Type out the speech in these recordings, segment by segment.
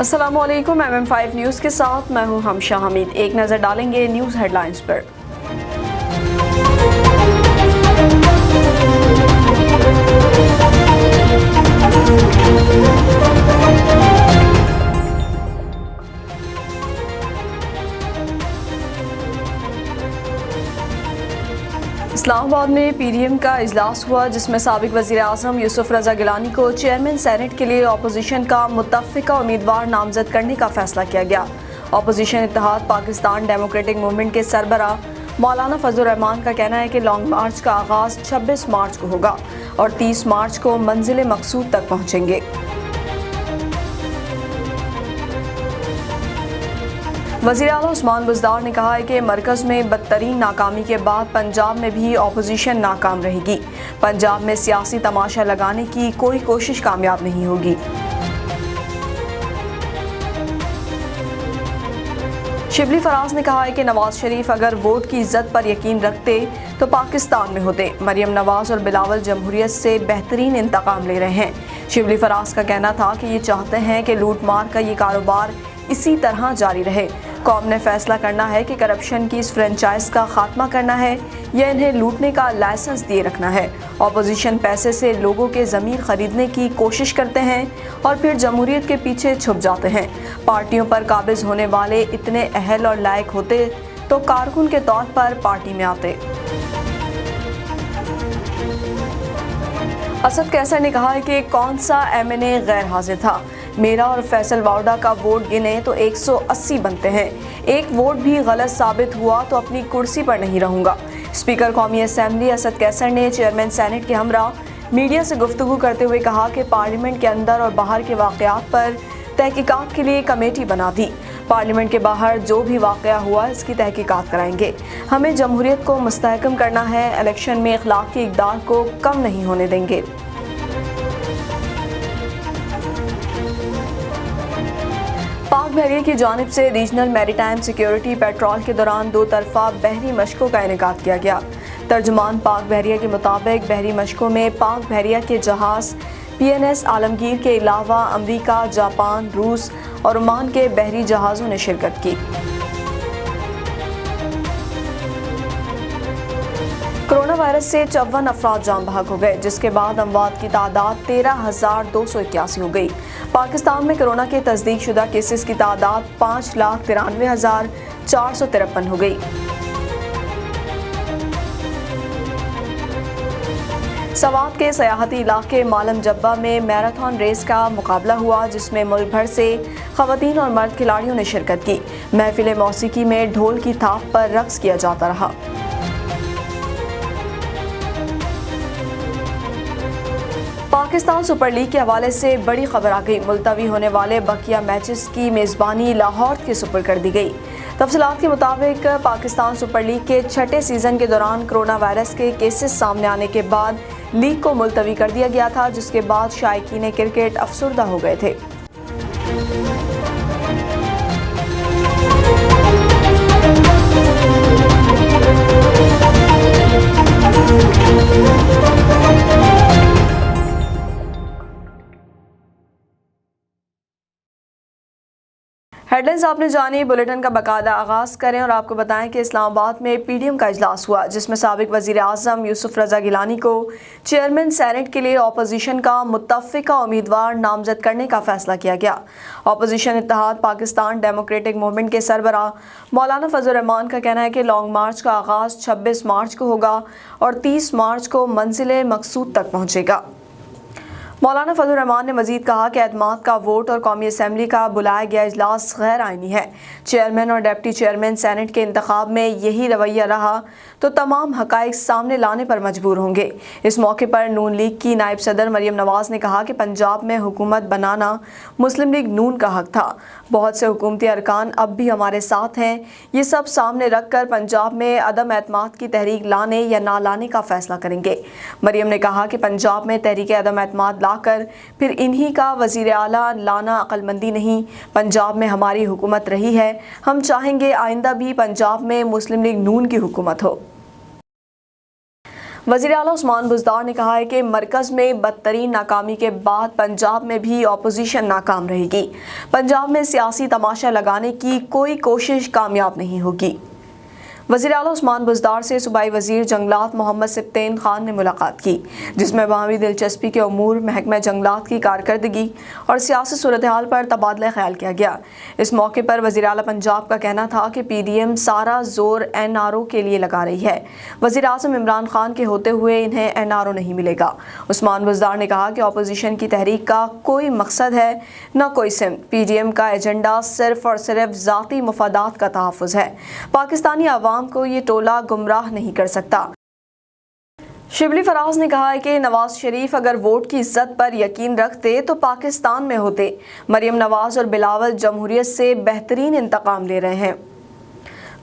अस्सलामुअलैकुम MM5 news के साथ मैं हूं हमशा हमीद। एक नज़र डालेंगे न्यूज़ हेडलाइंस पर। इस्लामाबाद में PDM का इजलास हुआ, जिसमें साबिक वज़ीर आज़म यूसुफ रज़ा गिलानी को चेयरमैन सेनेट के लिए अपोजिशन का मुत्तफ़िका उम्मीदवार नामजद करने का फैसला किया गया। अपोजिशन इत्तेहाद पाकिस्तान डेमोक्रेटिक मूवमेंट के सरबराह मौलाना फजलुर रहमान का कहना है कि लॉन्ग मार्च का आगाज़ 26 मार्च को होगा और 30 मार्च को मंजिल मकसूद तक पहुँचेंगे। वज़ीर आला उस्मान बुज़दार ने कहा है कि मरकज़ में बदतरीन नाकामी के बाद पंजाब में भी अपोजिशन नाकाम रहेगी। पंजाब में सियासी तमाशा लगाने की कोई कोशिश कामयाब नहीं होगी। शिबली फराज ने कहा है कि नवाज शरीफ अगर वोट की इज्जत पर यकीन रखते तो पाकिस्तान में होते। मरियम नवाज और बिलावल जमहूरियत से बेहतरीन इंतकाम ले रहे हैं। शिबली फराज का कहना था कि ये चाहते हैं कि लूट मार का ये कारोबार इसी तरह जारी रहे। कौम ने फैसला करना है कि करप्शन की इस फ्रेंचाइज का खात्मा करना है या इन्हें लूटने का लाइसेंस दिए रखना है। अपोजिशन पैसे से लोगों के ज़मीर खरीदने की कोशिश करते हैं और फिर जमहूरियत के पीछे छुप जाते हैं। पार्टियों पर काबिज होने वाले इतने अहल और लायक होते तो कारकुन के तौर पर पार्टी में आते। असद कैसर ने कहा है कि कौन सा MNA गैर हाजिर था। मेरा और फैसल वाउडा का वोट गिने तो 180 बनते हैं। एक वोट भी गलत साबित हुआ तो अपनी कुर्सी पर नहीं रहूंगा। स्पीकर कौमी असेंबली असद कैसर ने चेयरमैन सेनेट के हमरा मीडिया से गुफ्तगू करते हुए कहा कि पार्लियामेंट के अंदर और बाहर के वाक़यात पर तहकीकात के लिए कमेटी बना दी। पार्लियामेंट के बाहर जो भी वाक़या हुआ इसकी तहकीकात कराएंगे। हमें जमहूरियत को मुस्तहकम करना है। इलेक्शन में इखलाकी इक़दार को कम नहीं होने देंगे। पाक बहरिया की जानिब से रीजनल मैरीटाइम सिक्योरिटी पेट्रोल के दौरान दो तरफा बहरी मशकों का इनेकाद किया गया। तर्जुमान पाक बहरिया के मुताबिक बहरी मशकों में पाक बहरिया के जहाज़ PNS आलमगीर के अलावा अमरीका, जापान, रूस और ओमान के बहरी जहाज़ों ने शिरकत की। कोरोना वायरस से 54 अफराद जान बहक हो गए, जिसके बाद अमवात की तादाद 13,281 हो गई। पाकिस्तान में कोरोना के तस्दीक शुदा केसेस की तादाद 5,93,453 हो गई। सवात के सयाहती इलाके मालम जब्बा में मैराथन रेस का मुकाबला हुआ, जिसमें मुल्क भर से ख़वातीन और मर्द खिलाड़ियों ने शिरकत की। महफिल मौसीकी में ढोल की थाप पर रक्स किया जाता रहा। पाकिस्तान सुपर लीग के हवाले से बड़ी खबर आ गई। मुलतवी होने वाले बकिया मैचेस की मेज़बानी लाहौर के सुपर कर दी गई। तफसीलात के मुताबिक पाकिस्तान सुपर लीग के छठे सीज़न के दौरान कोरोना वायरस के केसेस सामने आने के बाद लीग को मुलतवी कर दिया गया था, जिसके बाद शायकीन क्रिकेट अफसुर्दा हो गए थे। हेडलाइंस आपने जानी। बुलेटिन का बाकायदा आगाज़ करें और आपको बताएं कि इस्लामाबाद में PDM का इजलास हुआ, जिसमें साबिक वज़ीर आज़म यूसुफ रज़ा गिलानी को चेयरमैन सेनेट के लिए अपोजिशन का मुत्तफ़िका उम्मीदवार नामजद करने का फैसला किया गया। अपोजिशन इत्तेहाद पाकिस्तान डेमोक्रेटिक मूवमेंट के सरबराह मौलाना फजलुर रहमान का कहना है कि लॉन्ग मार्च का आगाज़ 26 मार्च को होगा और 30 मार्च को मंजिल मकसूद तक पहुँचेगा। मौलाना फजलुर रहमान ने मजीद कहा कि एतमाद का वोट और कौमी असम्बली का बुलाया गया इजलास गैर आइनी है। चेयरमैन और डिप्टी चेयरमैन सेनेट के इंतखाब में यही रवैया रहा तो तमाम हक़ाइक़ सामने लाने पर मजबूर होंगे। इस मौके पर नून लीग की नायब सदर मरियम नवाज ने कहा कि पंजाब में हुकूमत बनाना मुस्लिम लीग नून का हक था। बहुत से हुकूमती अरकान अब भी हमारे साथ हैं। ये सब सामने रख कर पंजाब में अदम एतमाद की तहरीक लाने या ना लाने का फैसला करेंगे। मरियम ने कहा कि पंजाब में तहरीक अदम एतमाद कर फिर इन्हीं का वज़ीर आला लाना अक्लमंदी नहीं। पंजाब में हमारी हुकूमत रही है, हम चाहेंगे आइंदा भी पंजाब में मुस्लिम लीग नून की हुकूमत हो। वज़ीर आला उस्मान बुज़दार ने कहा है कि मरकज़ में बदतरीन नाकामी के बाद पंजाब में भी अपोजिशन नाकाम रहेगी। पंजाब में सियासी तमाशा लगाने की कोई कोशिश कामयाब नहीं होगी। वज़ीर आला उस्मान बुज़दार से सूबाई वज़ीर जंगलात मोहम्मद सिब्तैन खान ने मुलाकात की, जिसमें बाहमी दिलचस्पी के उमूर, महकमा जंगलात की कारकर्दगी और सियासी सूरत हाल पर तबादला ख्याल किया गया। इस मौके पर वज़ीर आला पंजाब का कहना था कि PDM सारा जोर NRO के लिए लगा रही है। वज़ीर आज़म इमरान खान के होते हुए इन्हें NRO नहीं मिलेगा। उस्मान बुज़दार ने कहा कि अपोजिशन की तहरीक का कोई मकसद है न कोई सिमत। PDM का एजेंडा सिर्फ और सिर्फ ज़ाती मफादात का तहफ़्फ़ुज़ है। पाकिस्तानी आवाम को ये टोला गुमराह नहीं कर सकता। शिबली फराज ने कहा है कि नवाज शरीफ अगर वोट की इज्जत पर यकीन रखते तो पाकिस्तान में होते। मरियम नवाज और बिलावल जमहूरियत से बेहतरीन इंतकाम ले रहे हैं।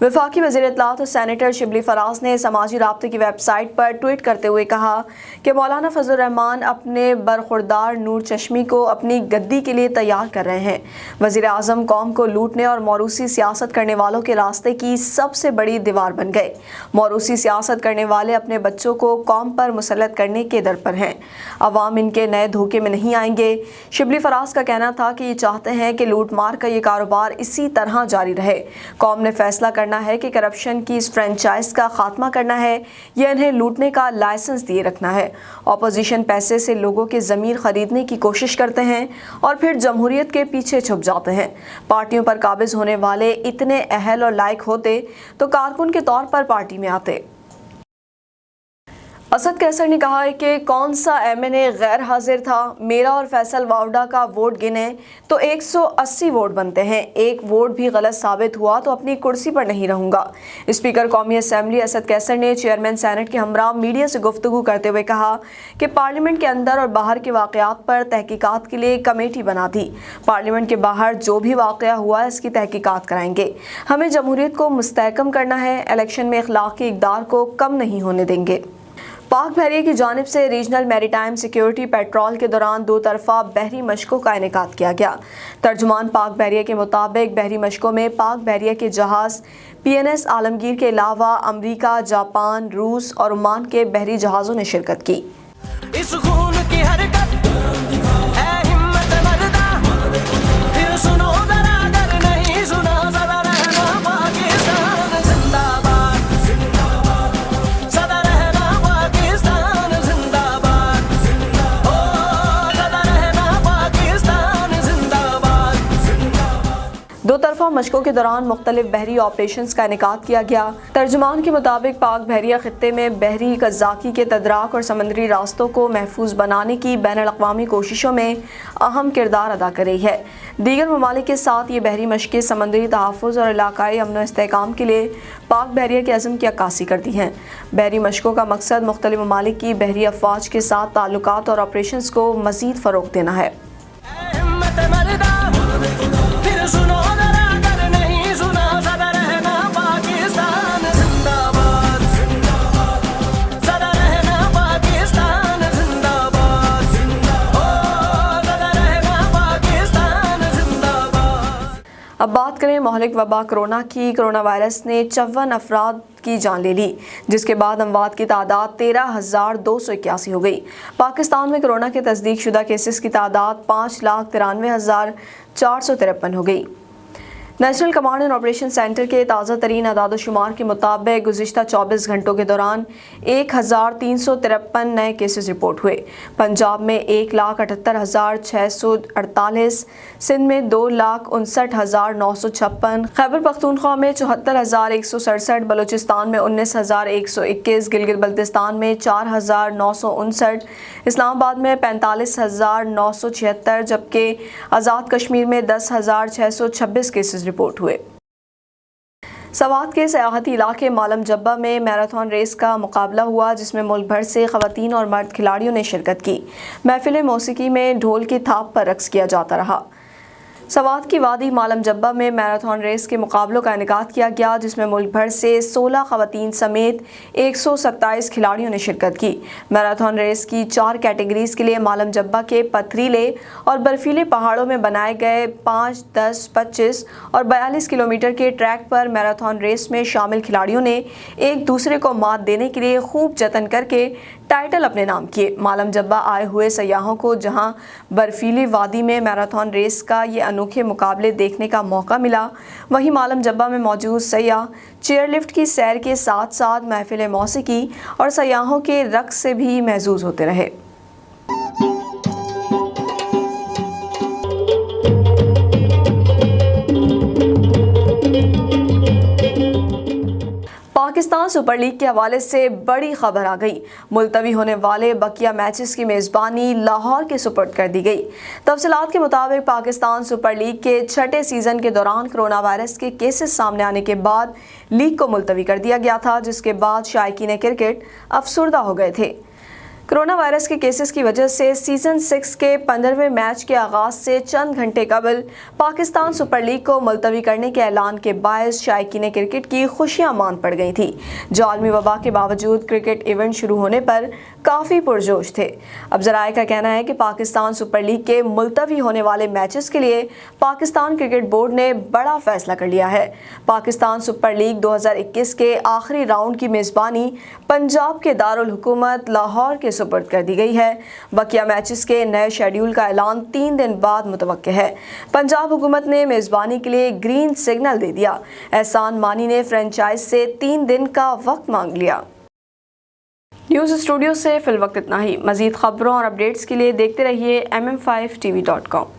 वफाकी वज़ीर इत्तलात और सेनेटर शिबली फराज ने समाजी राब्ते की वेबसाइट पर ट्वीट करते हुए कहा कि मौलाना फजल रहमान अपने बरखुरदार नूर चश्मी को अपनी गद्दी के लिए तैयार कर रहे हैं। वज़ीर आज़म कौम को लूटने और मौरूसी सियासत करने वालों के रास्ते की सबसे बड़ी दीवार बन गए। मौरूसी सियासत करने वाले अपने बच्चों को कौम पर मुसल्लत करने के दर पर हैं। अवाम इनके नए धोखे में नहीं आएंगे। शिबली फराज का कहना था कि ये चाहते हैं कि लूट मार का ये कारोबार इसी तरह जारी रहे। कौम ने फैसला करना है कि करप्शन की इस फ्रेंचाइज का खात्मा करना है या इन्हें लूटने का लाइसेंस दिए रखना है। ऑपोजिशन पैसे से लोगों के ज़मीर खरीदने की कोशिश करते हैं और फिर जमहूरियत के पीछे छुप जाते हैं। पार्टियों पर काबिज होने वाले इतने अहल और लायक होते तो कारकुन के तौर पर पार्टी में आते। असद कैसर ने कहा है कि कौन सा MNA गैर हाजिर था। मेरा और फैसल वावडा का वोट गिने तो 180 वोट बनते हैं। एक वोट भी गलत साबित हुआ तो अपनी कुर्सी पर नहीं रहूंगा। स्पीकर कौमी असम्बली असद कैसर ने चेयरमैन सेनेट के हमरा मीडिया से गुफ्तगू करते हुए कहा कि पार्लियामेंट के अंदर और बाहर के वाक़यात पर तहकीकात के लिए कमेटी बना दी। पार्लियामेंट के बाहर जो भी वाक़या हुआ है इसकी तहकीकात कराएंगे। हमें जमहूरियत को मुस्तहकम करना है। इलेक्शन में इखलाक़ी इक़दार को कम नहीं होने देंगे। पाक बहरिया की जानिब से रीजनल मैरीटाइम सिक्योरिटी पेट्रोल के दौरान दो तरफा बहरी मशकों का इनेकाद किया गया। तर्जुमान पाक बहरिया के मुताबिक बहरी मशकों में पाक बहरिया के जहाज़ PNS आलमगीर के अलावा अमरीका, जापान, रूस और ओमान के बहरी जहाज़ों ने शिरकत की। इस खून की हरकत है हिम्मत मर्दा, फिर सुनो जरा अगर नहीं सुना जरा रहना पाकिस्तान जिंदाबाद, सदा रहना पाकिस्तान जिंदाबाद, ओ सदा रहना पाकिस्तान जिंदाबाद। दो तरफा मशकों के दौरान मुख्तलिफ बहरी ऑपरेशंस का इनेकाद किया गया। तर्जुमान के मुताबिक पाक बहरिया खित्ते में बहरी कज़ाकी के तदराक और समंदरी रास्तों को महफूज बनाने की बैनुल-अक़वामी कोशिशों में अहम किरदार अदा कर रही है। दीगर ममालिक के साथ ये बहरी मशक़ें समंदरी तहफ़्फ़ुज़ और इलाकाई अमन व इस्तेहकाम के लिए पाक बहरिया के अज़म की अक्कासी करती हैं। बहरी मशकों का मकसद मुख्तलिफ ममालिक की बहरी अफ़वाज के साथ ताल्लुकात और ऑपरेशंस को मज़ीद फ़रोग़ देना है। अब बात करें महलिक वबा कोरोना की। कोरोना वायरस ने 54 अफराद की जान ले ली, जिसके बाद अमवात की तादाद 13,281 हो गई। पाकिस्तान में कोरोना के तस्दीक शुदा केसेस की तादाद 5,93,453 हो गई। National command and operation centre के ताज़ा तरीन अदाद-ओ-शुमार के मुताबिक गुज़िश्ता 24 घंटों के दौरान 1,353 नए केसेस रिपोर्ट हुए। पंजाब में 1,78,648, सिंध में 2,59,956, खैबर पख्तूनख्वा में 74,167, बलूचिस्तान में 19,121, गिलगित बल्तिस्तान में 4,959, इस्लामाबाद में 45,976, जबकि आज़ाद कश्मीर में 10,626 केसेस रिपोर्ट हुए। सवात के सयाहती इलाके मालम जब्बा में मैराथन रेस का मुकाबला हुआ, जिसमें मुल्क भर से ख़वातीन और मर्द खिलाड़ियों ने शिरकत की। महफिल मौसीकी में ढोल की थाप पर रक्स किया जाता रहा। सवात की वादी मालम जब्बा में मैराथन रेस के मुकाबलों का इनेकाद किया गया, जिसमें मुल्क भर से 16 खवातीन समेत 127 खिलाड़ियों ने शिरकत की। मैराथन रेस की 4 कैटेगरीज के लिए मालम जब्बा के पथरीले और बर्फीले पहाड़ों में बनाए गए 5, 10, 25 और 42 किलोमीटर के ट्रैक पर मैराथन रेस में शामिल खिलाड़ियों ने एक दूसरे को मात देने के लिए खूब जतन करके टाइटल अपने नाम किए। मालम जब्बा आए हुए सयाहों को जहां बर्फीली वादी में मैराथन रेस का ये अनोखे मुकाबले देखने का मौका मिला, वहीं मालम जब्बा में मौजूद सयाह चेयरलिफ्ट की सैर के साथ साथ महफिल मौसीकी और सयाहों के रक्स से भी महजूज होते रहे। पाकिस्तान सुपर लीग के हवाले से बड़ी खबर आ गई। मुलतवी होने वाले बकिया मैचेस की मेज़बानी लाहौर के सुपुर्द कर दी गई। तफसीलात के मुताबिक पाकिस्तान सुपर लीग के 6ठे सीज़न के दौरान कोरोना वायरस के केसेस सामने आने के बाद लीग को मुलतवी कर दिया गया था, जिसके बाद शायकीन क्रिकेट अफसुर्दा हो गए थे। कोरोना वायरस के केसेस की वजह से सीज़न 6 के 15वें मैच के आगाज़ से चंद घंटे कबल पाकिस्तान सुपर लीग को मुलतवी करने के ऐलान के बायस शायकीन क्रिकेट की खुशियां मान पड़ गई थी, जो आलमी वबा के बावजूद क्रिकेट इवेंट शुरू होने पर काफ़ी पुरजोश थे। अब ज़राए का कहना है कि पाकिस्तान सुपर लीग के मुलतवी होने वाले मैचेस के लिए पाकिस्तान क्रिकेट बोर्ड ने बड़ा फैसला कर लिया है। पाकिस्तान सुपर लीग 2021 के आखिरी राउंड की मेज़बानी पंजाब के दारुल हुकूमत लाहौर के सुपुर्द कर दी गई है। बकिया मैचेस के नए शेड्यूल का ऐलान 3 दिन बाद मुतवक्के है। पंजाब हुकूमत ने मेज़बानी के लिए ग्रीन सिग्नल दे दिया। एहसान मानी ने फ्रेंचाइज से 3 दिन का वक्त मांग लिया। न्यूज़ स्टूडियो से फिल वक्त इतना ही। मज़ीद खबरों और अपडेट्स के लिए देखते रहिए mm5tv.com।